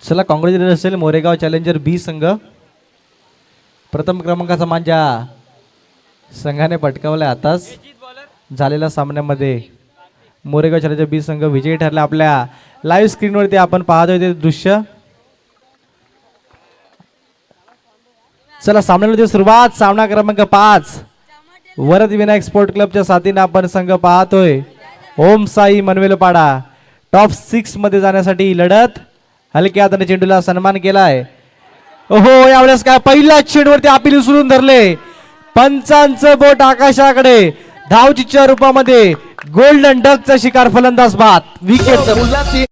चला कॉंग्रॅच्युलेशन असेल मोरेगाव चॅलेंजर बी संघ. प्रथम क्रमांकाचा मान ज्या संघाने पटकावला आताच झालेल्या सामन्यामध्ये मोरेगाव चॅलेंजर बी संघ विजयी ठरला. आपल्या लाईव्ह स्क्रीनवरती आपण पाहतोय ते दृश्य. चला सामन्यामध्ये सुरुवात. सामना क्रमांक 5 वरद विनायक स्पोर्ट क्लबच्या साथीने आपण संघ पाहतोय. ओम साई मनवेलपाडा टॉप 6 मध्ये जाण्यासाठी लढत. हलक्या हाताने चेंडूला सन्मान केलाय. ओहो यावेळेस काय पहिल्या चेंडूवरती अपील उचलून धरले. पंचांचं बोट आकाशाकडे. धावचीच्या रूपामध्ये गोल्डन डकचा शिकार फलंदाज बाद. विकेट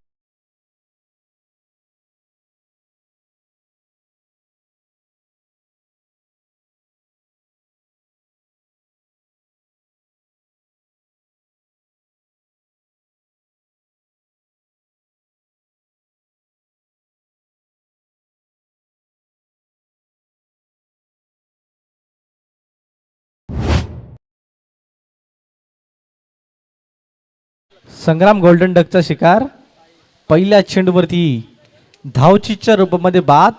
संग्राम गोल्डन डकचा शिकार पहिल्या चेंडूवरती धावचीच्या रूपामध्ये बाद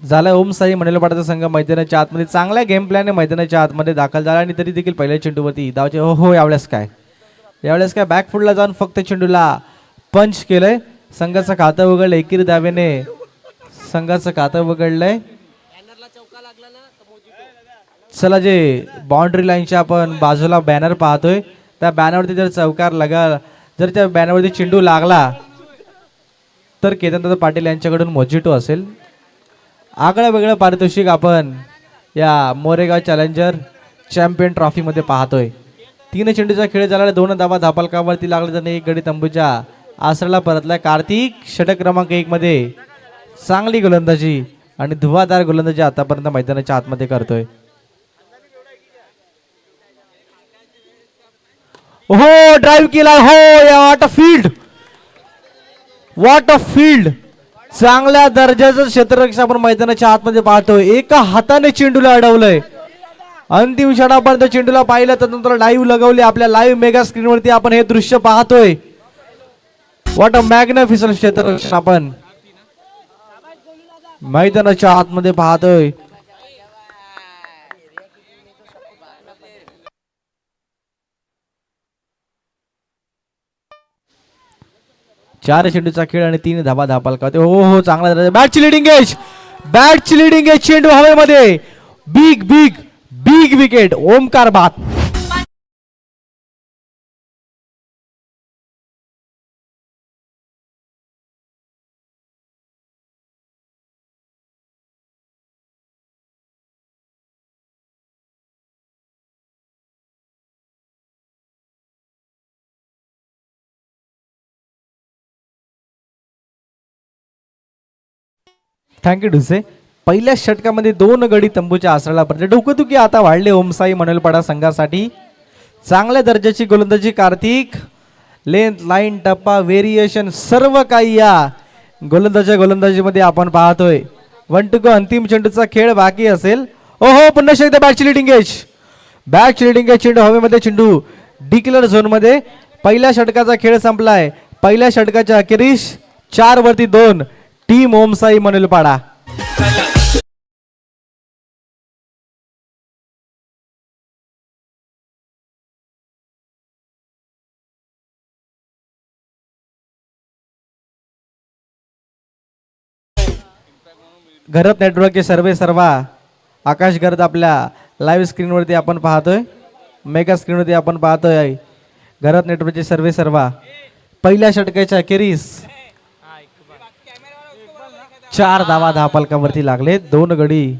झाला. ओम साई मनवेलपाडाचा संघ मैदानाच्या आतमध्ये चांगल्या गेम प्लॅनने मैदानाच्या आतमध्ये दाखल झाला आणि तरी देखील पहिल्या चेंडूवरती धावचे. हो यावेळेस काय बॅकफुटला जाऊन फक्त चेंडूला पंच केलंय. संघाचं खातं उघडलं. एकेरी धावेने संघाचं खातं उघडलंय. चला जे बाउंड्री लाईनच्या आपण बाजूला बॅनर पाहतोय त्या बॅनरवरती जर चौकार जर त्या बॅनरवरती चेंडू लागला तर केदारनाथ पाटील यांच्याकडून मोजिटो असेल. आगळं वेगळं पारितोषिक आपण या मोरेगाव चॅलेंजर चॅम्पियन ट्रॉफीमध्ये पाहतोय. 3 चेंडूचा खेळ झाला. 2 धावा धापलकावरती लागले त्याने 1 गडी तंबूच्या आसराला परतलाय. कार्तिक षटक क्रमांक 1 मध्ये चांगली गोलंदाजी आणि धुवाधार गोलंदाजी आतापर्यंत मैदानाच्या आतमध्ये करतोय. हो ड्राईव्ह केला. हो व्हॉट अ फील्ड चांगल्या दर्जाचं क्षेत्ररक्षण आपण मैदानाच्या आतमध्ये पाहतोय. एका हाताने चेंडूला अडवलंय. अंतिम क्षणापर्यंत चेंडूला पाहिलं तर नंतर लाईव्ह लगवली. आपल्या लाईव्ह मेगा स्क्रीनवरती आपण हे दृश्य पाहतोय. व्हॉट अ मॅग्निफिसंट क्षेत्ररक्षण आपण मैदानाच्या आतमध्ये पाहतोय. चार चेंडूचा खेळ आणि 3 धाबा धापालका. हो चांगला बॅटची लिडिंग एज चेंडू हवेमध्ये. Big wicket. ओमकार बाद. थँक्यू डुसे. पहिल्या षटकामध्ये 2 गडी तंबूच्या आसराला पडले. डोकदुखी आता वाढले ओमसाई मनवेलपाडा संघासाठी. चांगल्या दर्जाची गोलंदाजी कार्तिक. लेंथ लाईन टप्पा व्हेरिएशन सर्व काही या गोलंदाजीमध्ये आपण पाहतोय. 1 to go अंतिम चेंडूचा खेळ बाकी असेल. ओहो पुन्हा एकदा बॅटची लिडिंग एज चेंडू हवेमध्ये. चेंडू डिक्लेअर झोन मध्ये. पहिल्या षटकाचा खेळ संपलाय. पहिल्या षटकाच्या अखेरीस 4 वरती 2 टीम ओमसाई मनवेलपाडा. घरत नेटवर्कचे सर्वा आकाश गर्द आपल्या लाईव्ह स्क्रीनवरती आपण पाहतोय. मेगा स्क्रीनवरती आपण पाहतोय. घरत नेटवर्कचे सर्वा पहिल्या षटकाच्या अखेरीस 4 धावा धापलकावरती लागले. 2 गडी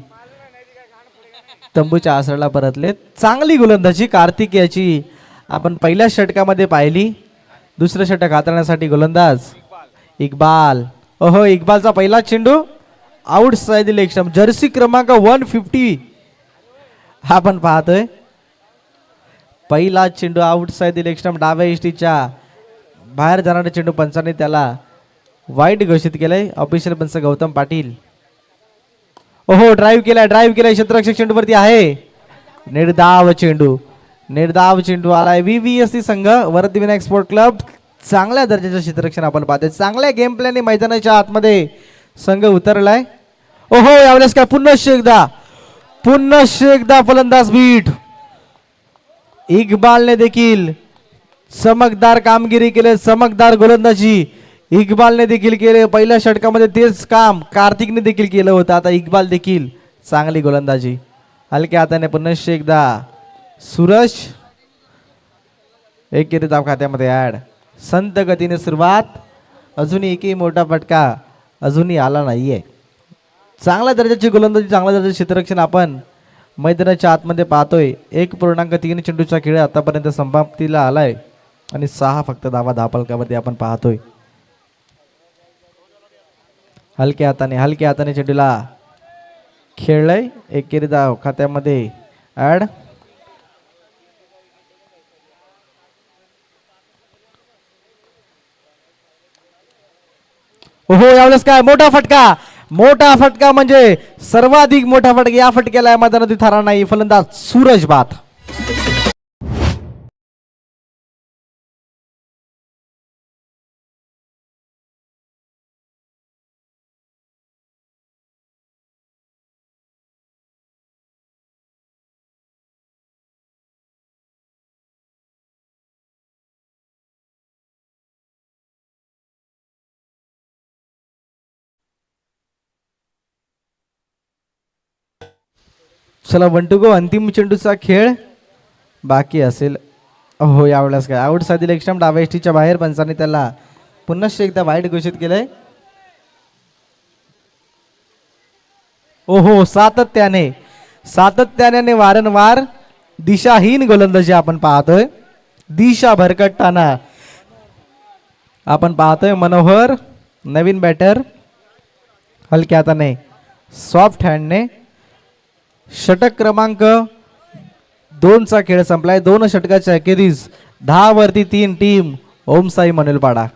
तंबूच्या आसराला परतले. चांगली गोलंदाजी कार्तिक याची आपण पहिल्या षटकामध्ये पाहिली. दुसरं षटक हाताळण्यासाठी गोलंदाज इक्बाल. ओहो इक्बालचा पहिला चेंडू out side leg stump. Jersey क्रमांक 150 आपण पाहतोय. पहिला चेंडू आउट साइड लेग स्टंप. डाव्या इष्टीच्या बाहेर जाणारा चेंडू पंचाने त्याला वाईट घोषित केलंय. ऑफिशियल पंच गौतम पाटील. ओहो ड्राईव्ह केलाय क्षेत्ररक्षक चेंडूवरती आहे. निर्धाव चेंडू निर्धाव चेंडू आलाय. VVSC संघ वरती विनायक स्पोर्ट क्लब चांगल्या दर्जाचं क्षेत्ररक्षण आपण पाहतोय. चांगल्या गेम प्लॅनने मैदानाच्या आतमध्ये संघ उतरलाय. ओहो यावेळेस काय पुन्हा एकदा फलंदाज बीट. इक्बालने देखील चमकदार कामगिरी केले, चमकदार गोलंदाजी इक्बालने देखील केले. पहिल्या षटकामध्ये तेच काम कार्तिकने देखील केलं होतं. आता इक्बाल देखील चांगली गोलंदाजी. हलक्या हाताने पुन्हा एकदा सूरज एकेरी धाव खात्यामध्ये ऍड. संत गतीने सुरुवात. अजूनही एकही मोठा फटका अजूनही आला नाहीये. चांगल्या दर्जाची गोलंदाजी, चांगल्या दर्जाचे क्षेत्ररक्षण आपण मैदानाच्या आतमध्ये पाहतोय. 1.3 चेंडूचा खेळ आतापर्यंत समाप्तीला आलाय आणि 6 फक्त धावफलकावरती आपण पाहतोय. हलक्या हाताने चेंडूला खेळलाय. एकेरी धाव खात्यामध्ये ऍड. ओहो यावेळेस काय मोठा फटका म्हणजे सर्वाधिक मोठा फटका. या फटक्याला मैदानात थारा नाही. फलंदाज सूरज बाद. चला 1 to go. अंतिम चेंडूचा खेळ बाकी असेल. हो यावेळेस काय आउट साधील. एक स्टंप डाव्या एसटीच्या बाहेर. पंचांनी त्याला पुन्हा एकदा वाईट घोषित केलंय. ओहो सातत्याने वारंवार दिशाहीन गोलंदाजी आपण पाहतोय. दिशा भरकटताना आपण पाहतोय. मनोहर नवीन बॅटर. हलक्या हाताने सॉफ्ट हँडने षटक क्रमांक 2चा खेळ संपलाय. 2 षटकाच्या अखेरीस 10 वरती 3 टीम ओमसाई मनुलपाडा.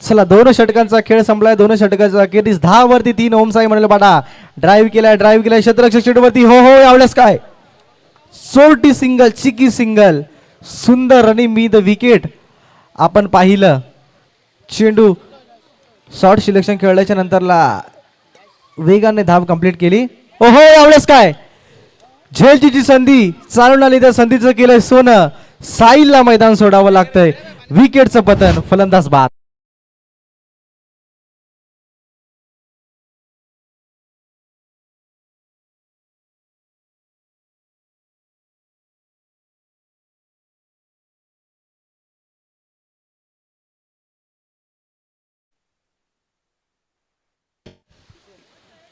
चला 2 षटकांचा खेळ संपलाय. 2 षटकाचा अखेरीस 10 वरती 3 ओमसाई मनुलपाडा. ड्राईव्ह केलाय क्षेत्ररक्षक चेंडूवरती. हो यावेळेस काय चोरटी सिंगल, चिकी सिंगल, सुंदर आणि मीद विकेट आपण पाहिलं. चेंडू शॉर्ट सिलेक्शन खेळल्याच्या नंतरला वेगाने धाव कंप्लीट केली. ओहो यावेळेस काय झेलची संधी चालून आली. त्या संधीचं केलंय सोनं. साईलला मैदान सोडावं लागतंय. विकेटचं पतन. फलंदाज बाद.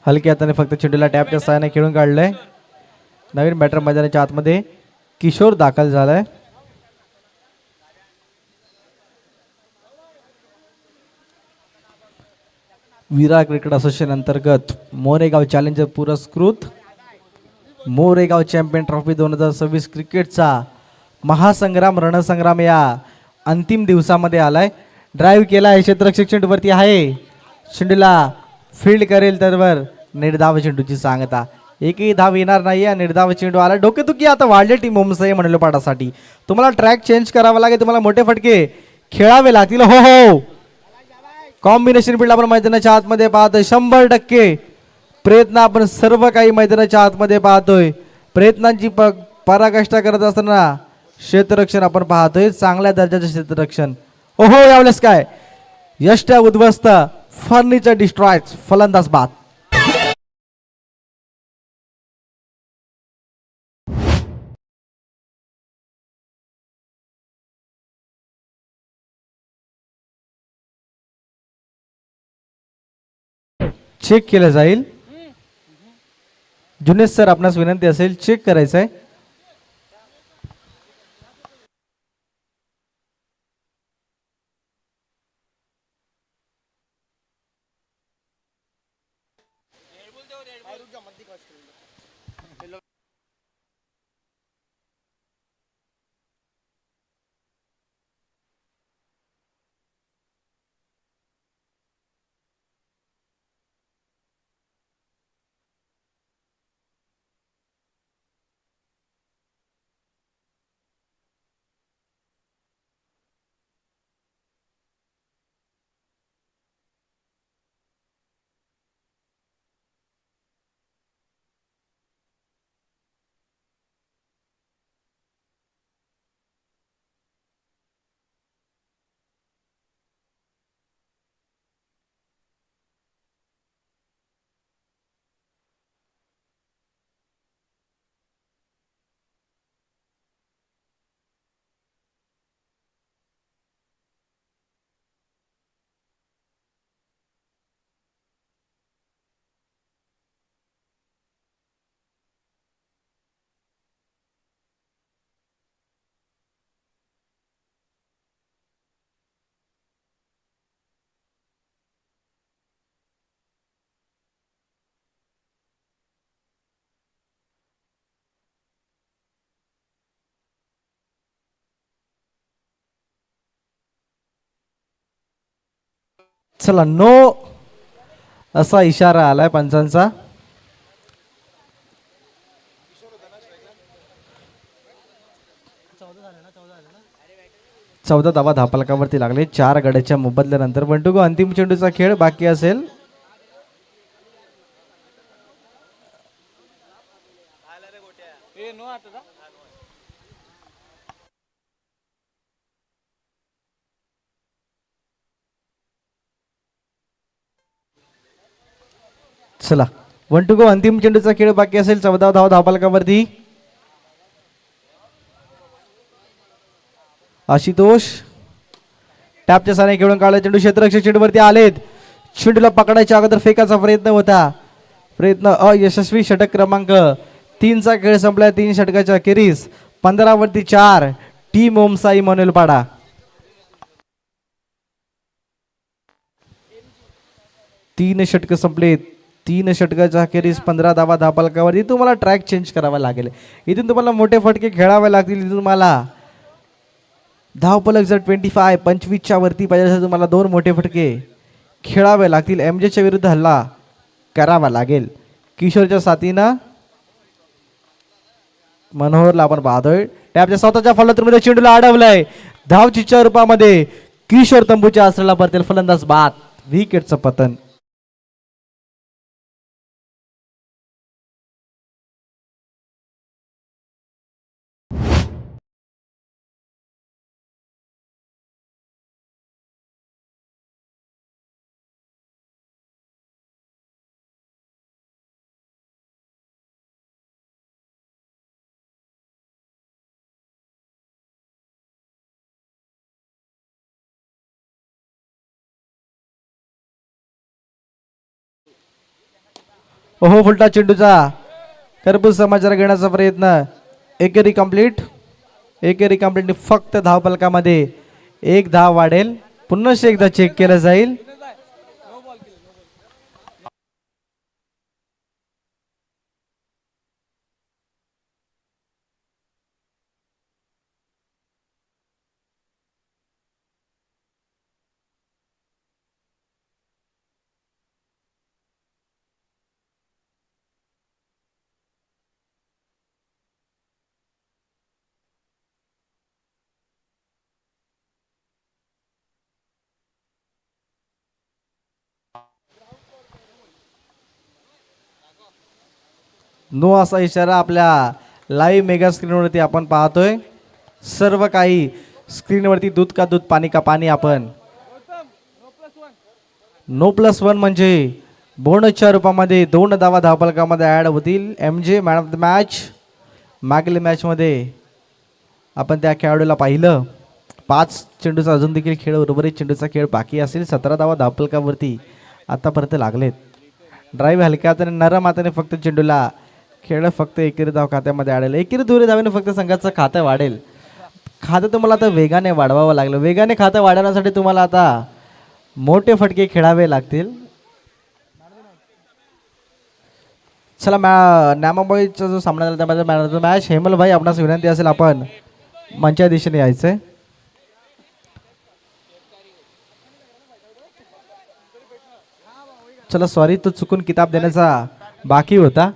हलक्या हाताने फक्त चेंडूला टॅपच्या सहाय्याने खेळून काढलंय. नवीन बॅटर मैदानाच्या आतमध्ये किशोर दाखल झालाय. विरा क्रिकेट असोसिएशन अंतर्गत मोरेगाव चॅलेंजर पुरस्कृत मोरेगाव चॅम्पियन ट्रॉफी 2026 क्रिकेटचा महासंग्राम रणसंग्राम या अंतिम दिवसामध्ये आलाय. ड्राईव्ह केला आहे. क्षेत्ररक्षक चेंडूवरती आहे. चेंडूला फील्ड करेल त्यावर निर्धाव चेंडूची सांगता. एकही धाव येणार नाही. निर्धाव चेंडू आला. डोकेदुखी आता वाढले टीम ओमसाई मनुलपाडासाठी. तुम्हाला ट्रॅक चेंज करावा लागेल. तुम्हाला मोठे फटके खेळावे लागतील. हो कॉम्बिनेशन फील्ड आपण मैदानाच्या आतमध्ये पाहतोय. 100% प्रयत्न आपण सर्व काही मैदानाच्या आतमध्ये पाहतोय. प्रयत्नांची पराकाष्ठा करत असताना क्षेत्ररक्षण आपण पाहतोय. चांगल्या दर्जाचे क्षेत्ररक्षण. ओहो यावेळेस काय यष्ट्या उद्ध्वस्त, फर्निचर डिस्ट्रॉय. फलंदाज बाद. चेक केलं जाईल. जुनेद सर आपणास विनंती असेल चेक करायचं आहे. चला नो असा इशारा आलाय पंचांचा. चौदा धावा धापलकावरती लागले 4 गड्याच्या मोबदल्यानंतर. बंटू अंतिम चेंडूचा खेळ बाकी असेल. चला 1 to go अंतिम चेंडूचा खेळ बाकी असेल. 14 धावा धापलकावरती. आशुतोष टॅपच्या साने खेळून काढला चेंडू क्षेत्ररक्षक चेंडूवरती आलेत. चेंडूला पकडायच्या अगोदर फेकाचा प्रयत्न होता. प्रयत्न अयशस्वी. षटक क्रमांक 3 चा खेळ संपला. 3 षटकाच्या अखेरीस 15 वरती 4 टीम ओमसाई मनोलपाडा. तीन षटक संपलेत. 3 षटकाच्या अखेरीस 15 धावा धापलकावरती. तुम्हाला ट्रॅक चेंज करावा लागेल. इथून तुम्हाला मोठे फटके खेळावे लागतील. इथून तुम्हाला धावपलक जर 25 वरती पाहिजे असेल तुम्हाला 2 मोठे फटके खेळावे लागतील. एमजेच्या विरुद्ध हल्ला करावा लागेल. किशोरच्या साथीनं मनोहरला आपण पाहतोय. टॅपच्या स्वतःच्या फलंदाजीमध्ये चेंडूला अडवलंय. धावचीच्या रूपामध्ये किशोर तंबूच्या आसराला परतेल फलंदाज बाद. विकेटचं पतन. ओहो फुलटा चेंडूचा कर्पूस समाचार घेण्याचा प्रयत्न. एकेरी कंप्लीट. एकेरी कंप्लीट. फक्त धावपलकामध्ये 1 धाव वाढेल. पुन्हा एकदा चेक केलं जाईल. नो असा इशारा आपल्या लाईव्ह मेगा स्क्रीनवरती आपण पाहतोय. सर्व काही स्क्रीनवरती दूध का दूध पाणी का पाणी. आपण No+1 म्हणजे बोनसच्या रूपामध्ये 2 धावा धावपलकामध्ये ॲड होतील. MJ man of the match. मागील मॅचमध्ये आपण त्या खेळाडूला पाहिलं. 5 चेंडूचा अजून देखील खेळ उर्वरित चेंडूचा खेळ बाकी असेल. 17 धावा धावपलकावरती आतापर्यंत लागलेत. ड्राईव्ह हलक्या हाताने नरम हाताने फक्त चेंडूला खेळ. फक्त एकेरी धाव खात्यामध्ये आढळेल. एकेरी दुहेरी धावेने फक्त संघाचं खातं वाढेल. खातं तुम्हाला आता वेगाने वाढवावं लागलं. वेगाने खातं वाढवण्यासाठी तुम्हाला आता मोठे फटके खेळावे लागतील. चला नामाबाईचा जो सामना झाला त्यामध्ये man of the match Hemal भाई आपणास विनंती असेल आपण मंच्या दिशेने यायचंय. चला सॉरी तो चुकून किताब देण्याचा बाकी होता.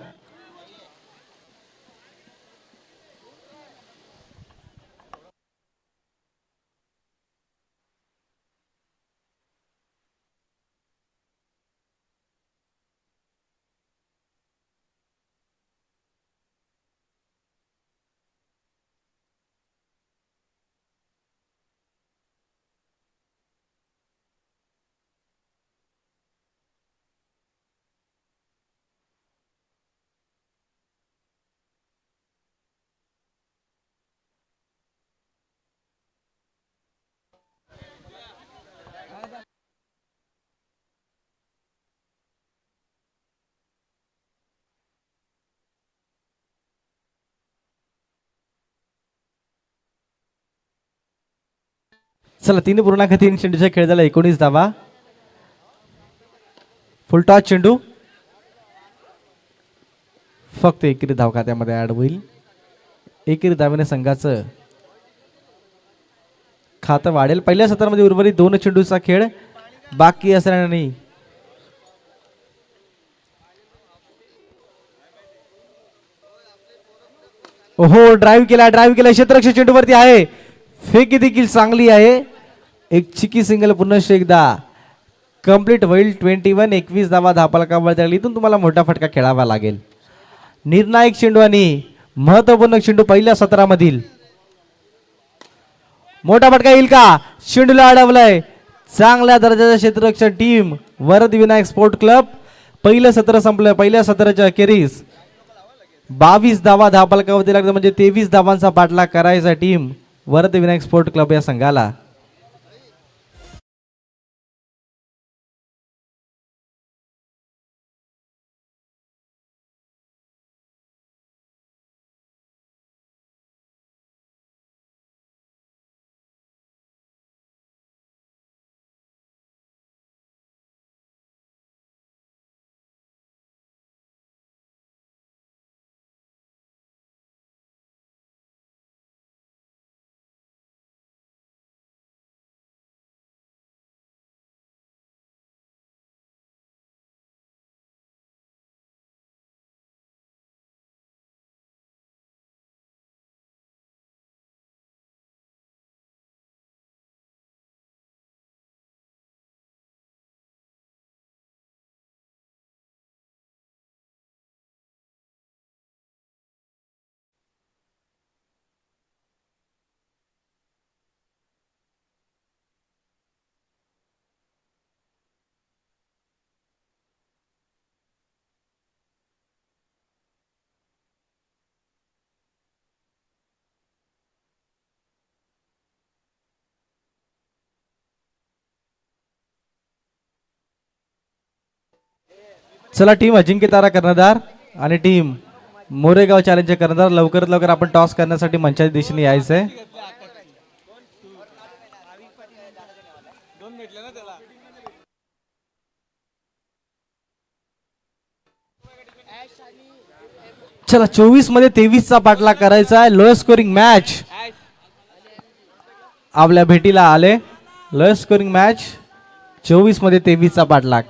चला 3.3 चेंडूचा खेळ झाला 19 धावा. फुलटॉस चेंडू फक्त एकेरी धाव खात्यामध्ये ऍड होईल. एकेरी धावेने संघाचं खातं वाढेल. पहिल्या सत्रामध्ये उर्वरित 2 चेंडूचा खेळ बाकी असल्याने ओहो ड्राईव्ह केला क्षेत्ररक्षक चेंडूवरती आहे. फेकी देखील चांगली आहे. एक चिकी सिंगल पुन्हा एकदा कंप्लीट होईल. 21 धावा धापलकावर इथून तुम्हाला मोठा फटका खेळावा लागेल. निर्णायक चेंडू आणि महत्वपूर्ण चेंडू पहिल्या सत्रामधील मोठा फटका येईल का? चेंडूला अडवलंय. चांगल्या दर्जाच्या क्षेत्ररक्षक team Varad Vinayak sport club. पहिलं सत्र संपलं. पहिल्या सत्राच्या अखेरीस 22 धावा धापलकावरती लागतं म्हणजे 23 धावांचा पाठलाग करायचा team Varad Vinayak sport club या संघाला. चला टीम अजिंक्य तारा कर्णधार आणि टीम मोरेगाव चॅलेंजचे कर्णधार लवकरात लवकर आपण टॉस करण्यासाठी मंचाच्या दिशेने यायचंय. चला 24 मध्ये 23 चा पाठलाग करायचा आहे. लो स्कोरिंग मॅच आपल्या भेटीला आले. लो स्कोरिंग मॅच 24 मध्ये 23 चा पाठलाग.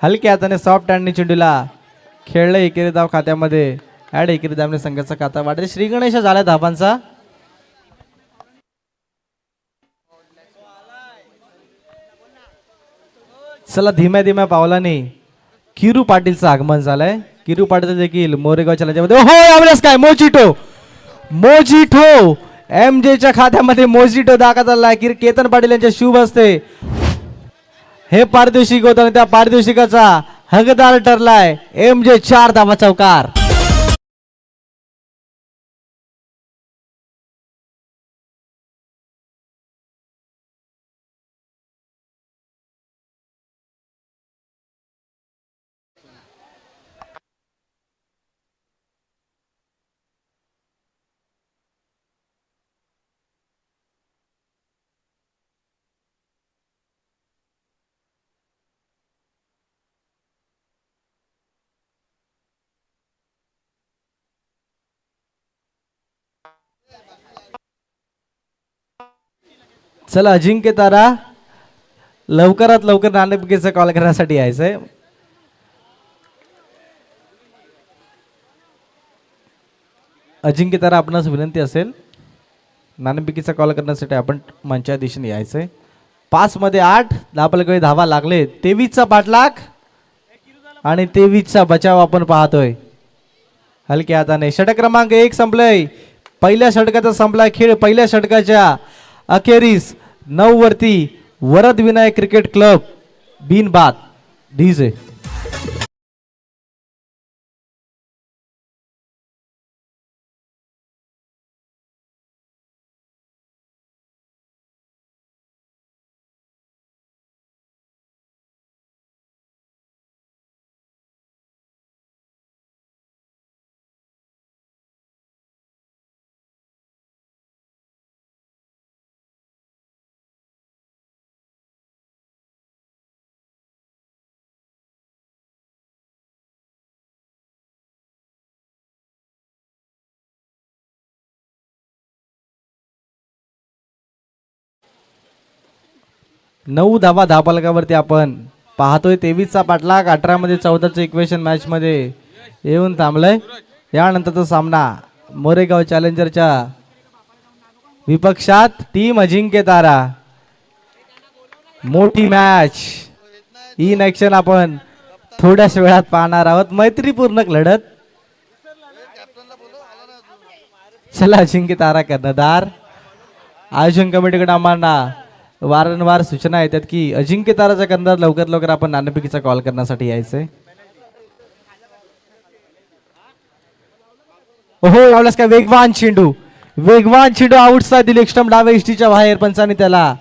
हलक्या हाताने सॉफ्ट हँडने चेंडूला खेळलं. एकेरी धाव खात्यामध्ये ऍड. एकेरी धावने संघाचा खाता वाढेल. श्री गणेश झाला धावांचा. चला धीम्या धीम्या पावलाने किरू पाटीलचं आगमन झालंय. किरू पाटील देखील मोरेगावच्या त्याच्यामध्ये हो यावेळेस काय मोजिटो MJच्या खात्यामध्ये मोजिटो दाखल झालाय. केतन पाटील यांच्या शुभ हस्ते हे पारितोषिक होतं आणि त्या पारितोषिकाचा हकदार ठरलाय MJ. 4 धावा चौकार. चला अजिंक्य तारा लवकरात लवकर नाणेफेकीचा कॉल करण्यासाठी यायचंय. अजिंक्य तारा आपणास विनंती असेल नाणेफेकीचा कॉल करण्यासाठी आपण मंच्या दिशेने यायचंय. 5 मध्ये 8 आपल्याकडे धावा लागले. 23चा पाठलाग आणि 23चा बचाव आपण पाहतोय. हलक्या हाताने षटक क्रमांक 1 संपलंय. पहिल्या षटकाचा संपला खेळ. पहिल्या षटकाच्या अखेरीस 9 वरती वरद विनायक क्रिकेट क्लब बिनबाद डीजे. नऊ धावा धापालकावरती आपण पाहतोय. 23चा पाठलाग 18 मध्ये 14चं इक्वेशन मॅच मध्ये येऊन थांबलंय. यानंतरचा सामना मोरेगाव चॅलेंजरच्या विपक्षात टीम अजिंक्य तारा. मोठी मॅच इन ॲक्शन आपण थोड्याच वेळात पाहणार आहोत. मैत्रीपूर्ण लढत. चला अजिंक्य तारा कर्णधार. आयोजन कमिटीकडे आम्हाला वारंवार सूचना येतात की अजिंक्य ताराचा कर्णधार लवकर लवकर आपण नाणेफेकीचा कॉल करण्यासाठी यायचंय. ओहो यावेळेस काय वेगवान चेंडू आउटसाइड दिले. स्टंप डाव्या इष्टीच्या बाहेर. पंचांनी त्याला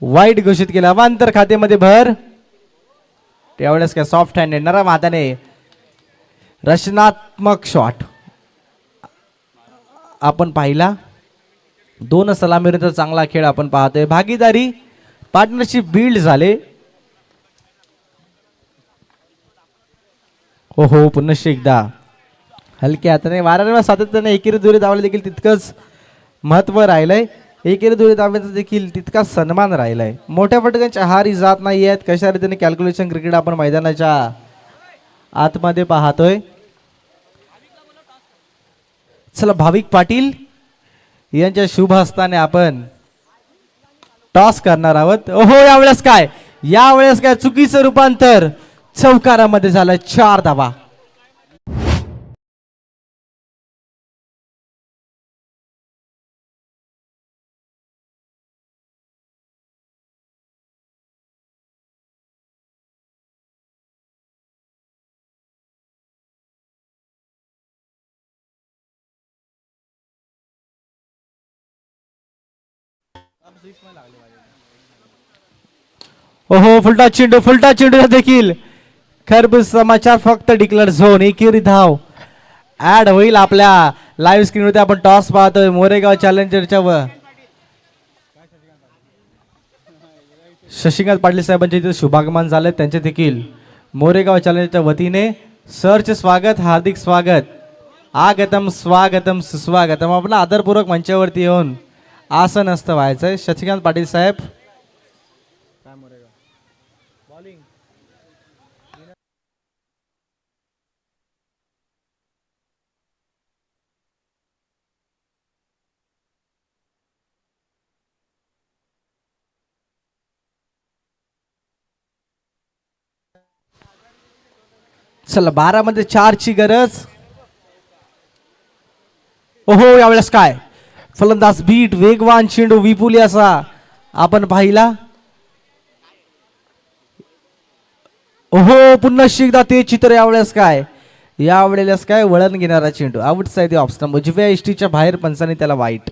वाईट घोषित केला. अवांतर खात्यामध्ये भर. त्यावेळेस काय सॉफ्ट हँड नरम हाताने रचनात्मक शॉट आपण पाहिला. 2 सलामीवरचा चांगला खेळ आपण पाहतोय. भागीदारी पार्टनरशिप बिल्ड झाले. हो पुन्हा एकदा हलक्या हाताने वारंवार सातत्याने एकेरी दुरी धावले देखील तितकंच महत्व राहिलंय. एकेरी दुरी धावण्याचा देखील तितकाच सन्मान राहिलाय. मोठ्या फटकांच्या हारी जात नाही आहेत. कशा रीतीने कॅल्क्युलेशन क्रिकेट आपण मैदानाच्या आतमध्ये पाहतोय. चला भाविक पाटील यांच्या शुभ हस्ताने आपण टॉस करणार आहोत. ओहो यावेळेस काय चुकीचं रूपांतर चौकारामध्ये झालं. 4 धावा. ओहो फुलटा चेंडू देखील खरबूज समाचार फक्त डिक्लेअर झोन. एकेरी धाव ऍड होईल. आपल्या लाईव्ह स्क्रीनवरती आपण टॉस पाहतोय. मोरेगाव चॅलेंजरच्या शशिकांत पाटील साहेबांचे इथे शुभागमन झाले. त्यांचे देखील मोरेगाव चॅलेंजरच्या वतीने सरचे स्वागत, हार्दिक स्वागत. आगतम स्वागतम सुस्वागतम. आपण आदरपूर्वक मंचावरती येऊन आसनस्थ व्हायचंय. शशिकांत पाटील साहेब चला 12 मध्ये 4 ची गरज. ओहो यावेळेस काय फलंदाज बीट वेगवान चेंडू विपुली असा आपण पाहिला. ओहो पुन्हा एकदा ते चित्र. यावेळेस काय वळण घेणारा चेंडू आउटसाइड ऑफ स्टंप उजव्या इष्टीच्या बाहेर. पंचांनी त्याला वाईट.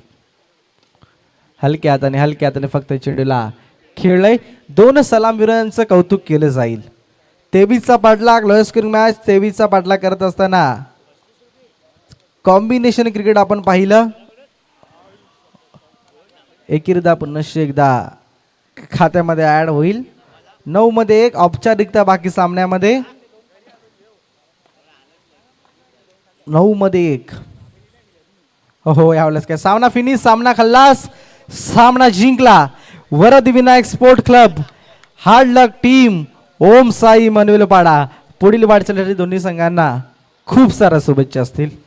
हलक्या हाताने फक्त चेंडूला खेळलंय. 2 सलामीवीरांचं कौतुक केलं जाईल. 23चा पाठलाग लोअर स्कोरिंग मॅच. 23चा पाठलाग करत असताना कॉम्बिनेशन क्रिकेट आपण पाहिलं. एकेरीदा पुन्हा एकदा खात्यामध्ये ऍड होईल. 9 मध्ये 1 औपचारिकता बाकी सामन्यामध्ये. 9 मध्ये 1. हो यावेळेस काय सामना फिनिश. सामना खल्लास. सामना जिंकला. Varad Vinayak sport club, hard luck team, Om Sai Manvelpada. पुढील वाटचालीसाठी दोन्ही संघांना खूप साऱ्या शुभेच्छा असतील.